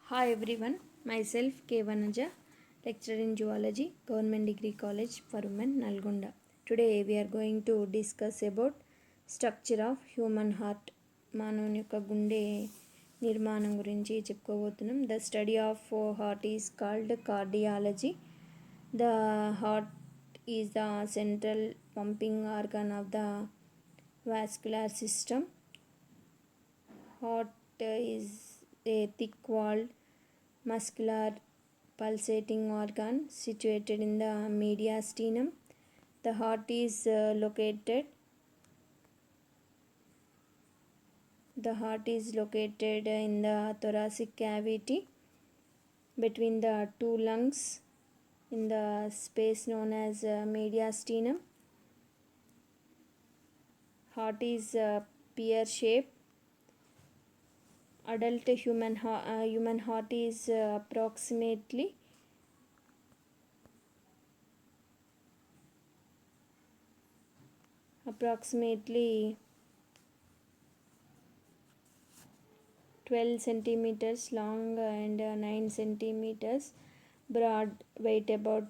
Hi everyone, myself K. Vanaja, lecturer in zoology, Government Degree College for Women, Nalgonda. Today we are going to discuss about structure of human heart. మానవుని యొక్క గుండె నిర్మాణం గురించి చెప్పుకోబోతున్నాం. The study of heart is called cardiology. The heart is the central pumping organ of the vascular system. Heart is a thick-walled, muscular, pulsating organ situated in the mediastinum. The heart is located in the thoracic cavity between the two lungs in the space known as mediastinum. Heart is pear-shaped. Adult human heart is approximately 12 centimeters long and 9 centimeters broad, weight about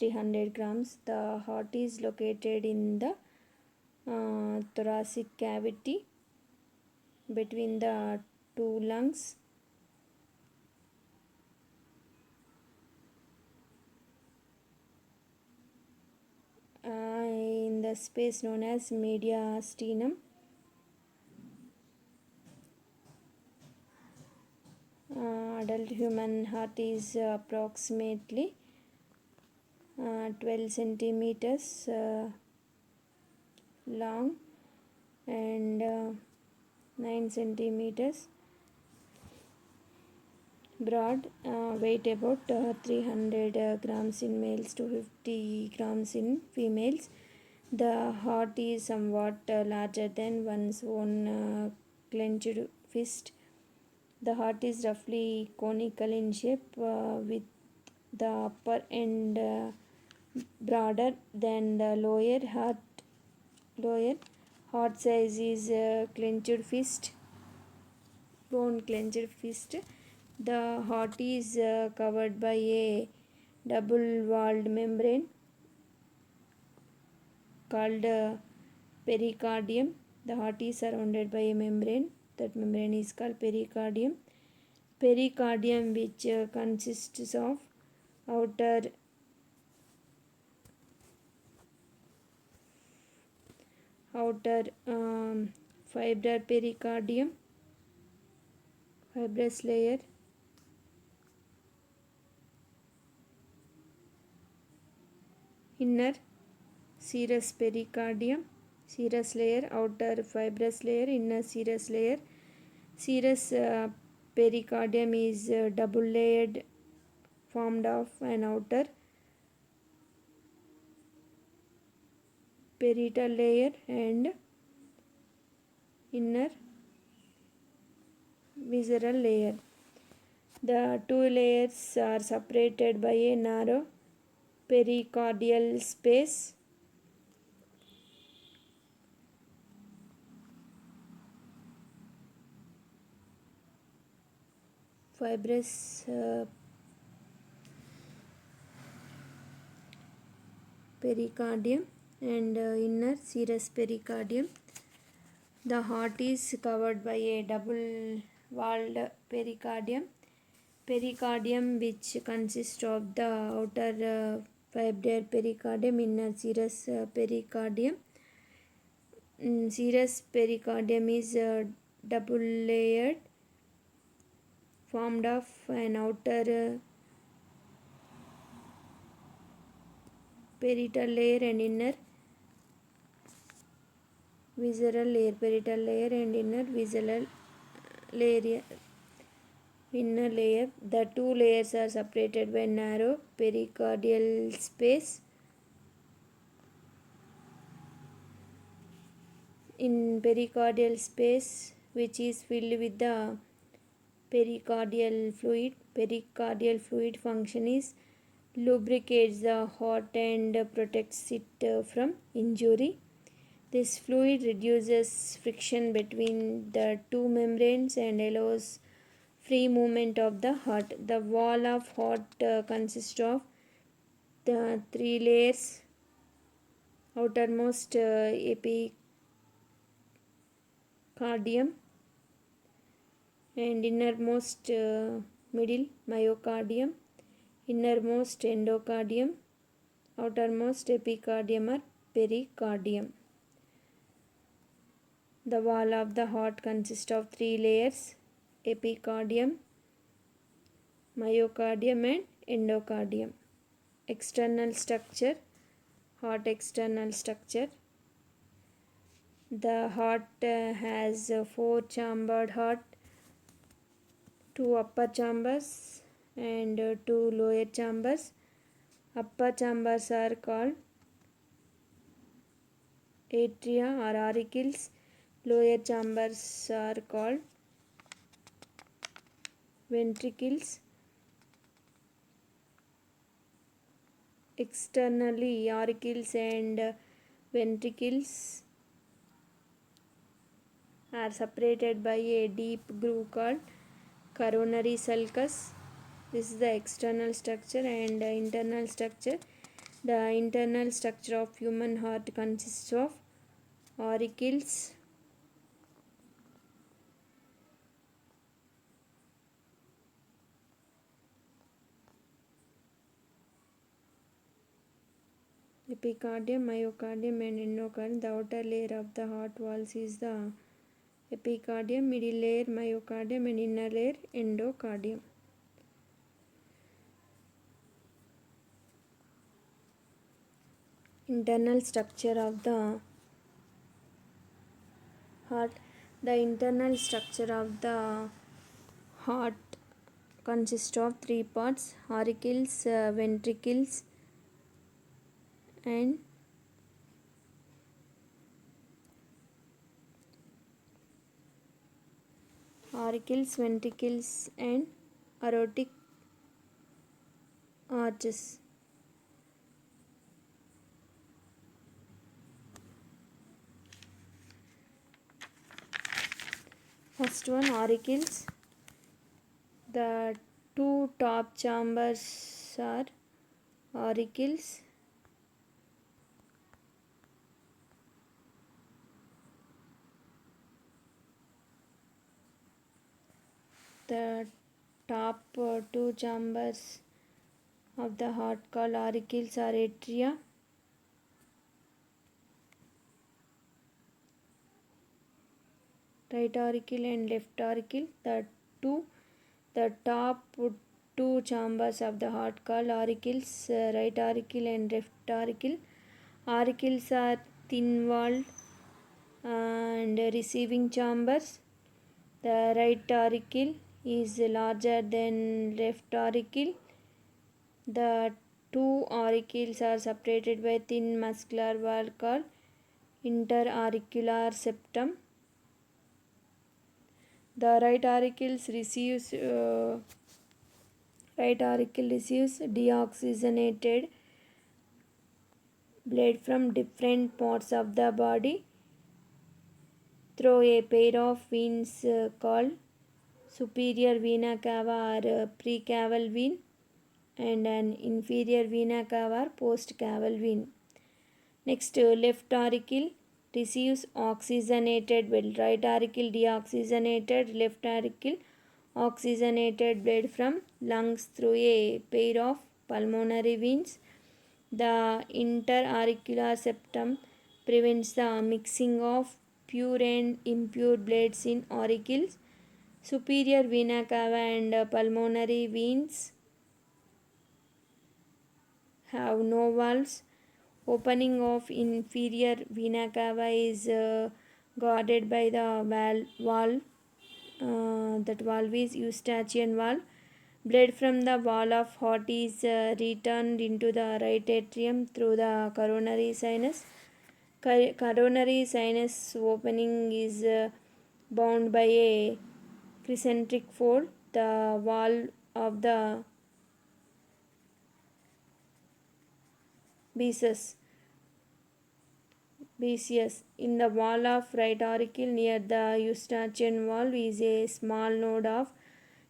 300 grams. The heart is located in the thoracic cavity between the two lungs. In the space known as mediastinum. Adult human heart is approximately 12 centimeters long and 9 centimeters broad, weight about 300 grams in males to 50 grams in females. The heart is somewhat larger than one's own clenched fist. The heart is roughly conical in shape, with the upper end broader than the lower. Heart size is clenched fist. The heart is covered by a double-walled membrane called pericardium. The heart is surrounded by a membrane. That membrane is called pericardium. Pericardium, which consists of outer fibrous pericardium, fibrous layer, inner serous pericardium, serous layer, outer fibrous layer, inner serous layer. Serous pericardium is double layered, formed of an outer parietal layer and inner visceral layer. The two layers are separated by a narrow pericardial space. Fibrous pericardium and inner serous pericardium. The heart is covered by a double-walled pericardium, which consists of the outer fibrous pericardium, inner serous pericardium. Serous pericardium is double layered, formed of an outer parietal layer and inner visceral layer. Parietal layer and inner visceral layer. The two layers are separated by narrow pericardial space. In pericardial space, which is filled with the pericardial fluid function is lubricates the heart and protects it from injury. This fluid reduces friction between the two membranes and allows free movement of the heart. The wall of heart consists of the three layers: outermost epicardium, and innermost middle myocardium, innermost endocardium, outermost epicardium or pericardium. The wall of the heart consists of three layers: epicardium, myocardium and endocardium. External structure, heart external structure. The heart has four chambered heart, two upper chambers and two lower chambers. Upper chambers are called atria or auricles. Lower chambers are called ventricles. Externally, auricles and ventricles are separated by a deep groove called coronary sulcus. This is the external structure and internal structure. The internal structure of human heart consists of auricles, epicardium, myocardium and endocardium. The outer layer of the heart walls is the epicardium, middle layer myocardium and inner layer endocardium. Internal structure of the heart. The internal structure of the heart consists of three parts: auricles, ventricles and ventricles and aortic arches. First one, auricles. The two top chambers are auricles. The top two chambers of the heart called auricles are atria. Right auricle and left auricle. The top two chambers of the heart called auricles, right auricle and left auricle. Auricles are thin walled and receiving chambers. The right auricle is larger than left auricle. The two auricles are separated by thin muscular wall called interauricular septum. The right auricle receives deoxygenated blood from different parts of the body through a pair of veins called superior vena cava or precaval vein and an inferior vena cava or postcaval vein. Next, left auricle receives oxygenated blood. Right auricle deoxygenated, left auricle oxygenated blood from lungs through a pair of pulmonary veins. The interauricular septum prevents the mixing of pure and impure bloods in auricles. Superior vena cava and pulmonary veins have no valves. Opening of inferior vena cava is guarded by the valve. That valve is Eustachian valve. Blood from the wall of heart is returned into the right atrium through the coronary sinus. Coronary sinus opening is bound by a concentric fold. The wall of the Basis. In the wall of right auricle near the Eustachian valve is a small node of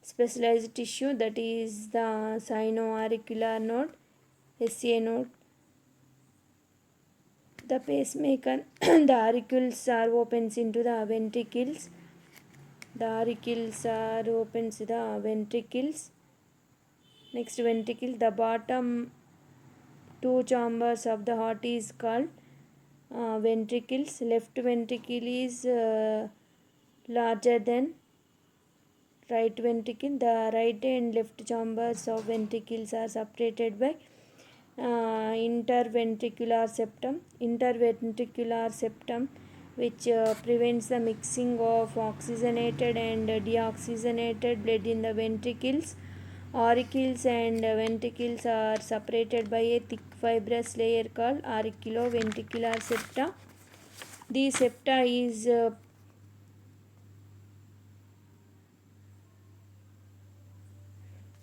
specialized tissue, that is the sinoauricular node, SA node. The pacemaker, the auricles are opens into the ventricles. The auricles are opens the ventricles. Next ventricle, the bottom two chambers of the heart is called ventricles. Left ventricle is larger than right ventricle. The right and left chambers of ventricles are separated by interventricular septum. Interventricular septum, which prevents the mixing of oxygenated and deoxygenated blood in the ventricles. Auricles and ventricles are separated by a thick fibrous layer called auriculoventricular septa. The septa is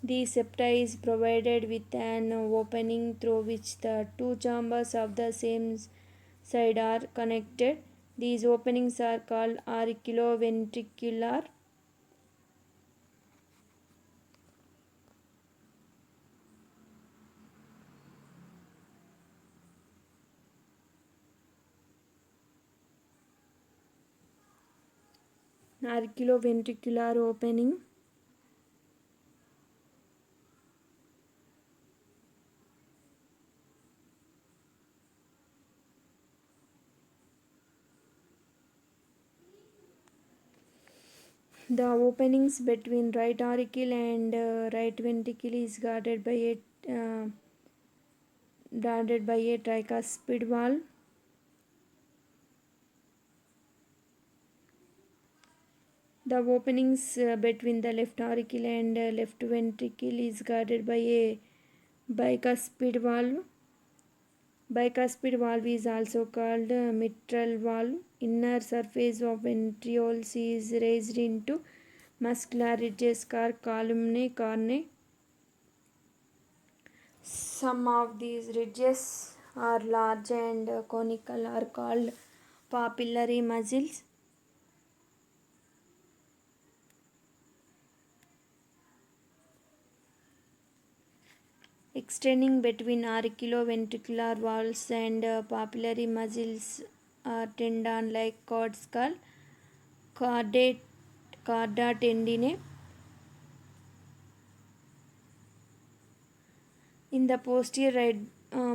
The septa is provided with an opening through which the two chambers of the same side are connected. These openings are called auriculoventricular. Auriculoventricular opening. The openings between right auricle and right ventricle is guarded by a tricuspid valve. The openings between the left auricle and left ventricle is guarded by a bicuspid valve. Bicuspid valve is also called mitral valve. Inner surface of ventrioles is raised into muscular ridges called columnae carneae. Some of these ridges are large and conical are called papillary muscles. Extending between auriculoventricular valves and papillary muscles are tendon-like cords called chorda tendinae. In the posterior right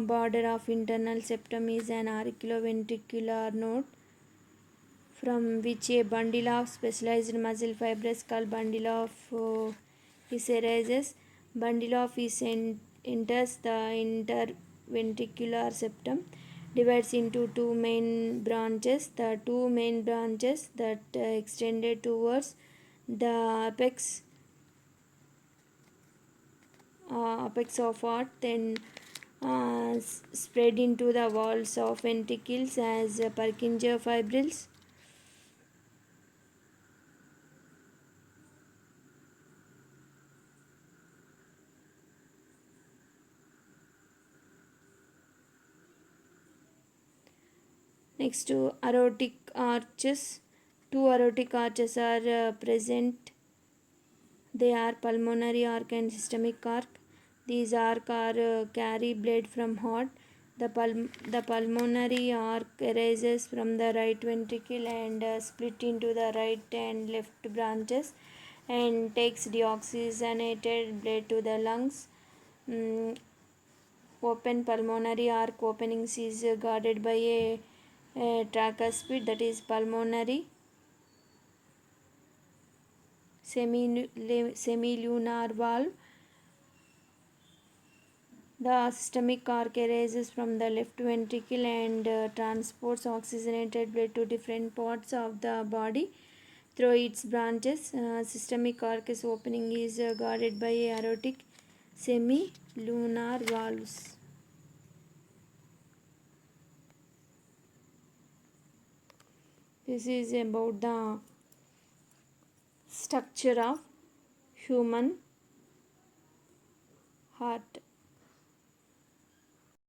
border of internal septum is an auriculoventricular node from which a bundle of specialized muscle fibers called bundle of is arises. Bundle of is enters the interventricular septum, divides into two main branches. The two main branches that extended towards the apex of heart, then spread into the walls of ventricles as Purkinje fibrils. Next to aortic arches. Two aortic arches are present. They are pulmonary arc and systemic arc. These arc are carry blood from heart. The pulmonary arc arises from the right ventricle and split into the right and left branches and takes deoxygenated blood to the lungs. Open pulmonary arc openings is guarded by a tricuspid, that is pulmonary semilunar valve. The systemic arc arises from the left ventricle and transports oxygenated blood to different parts of the body through its branches. Systemic arc's opening is guarded by aortic semilunar valves. This is about the structure of human heart.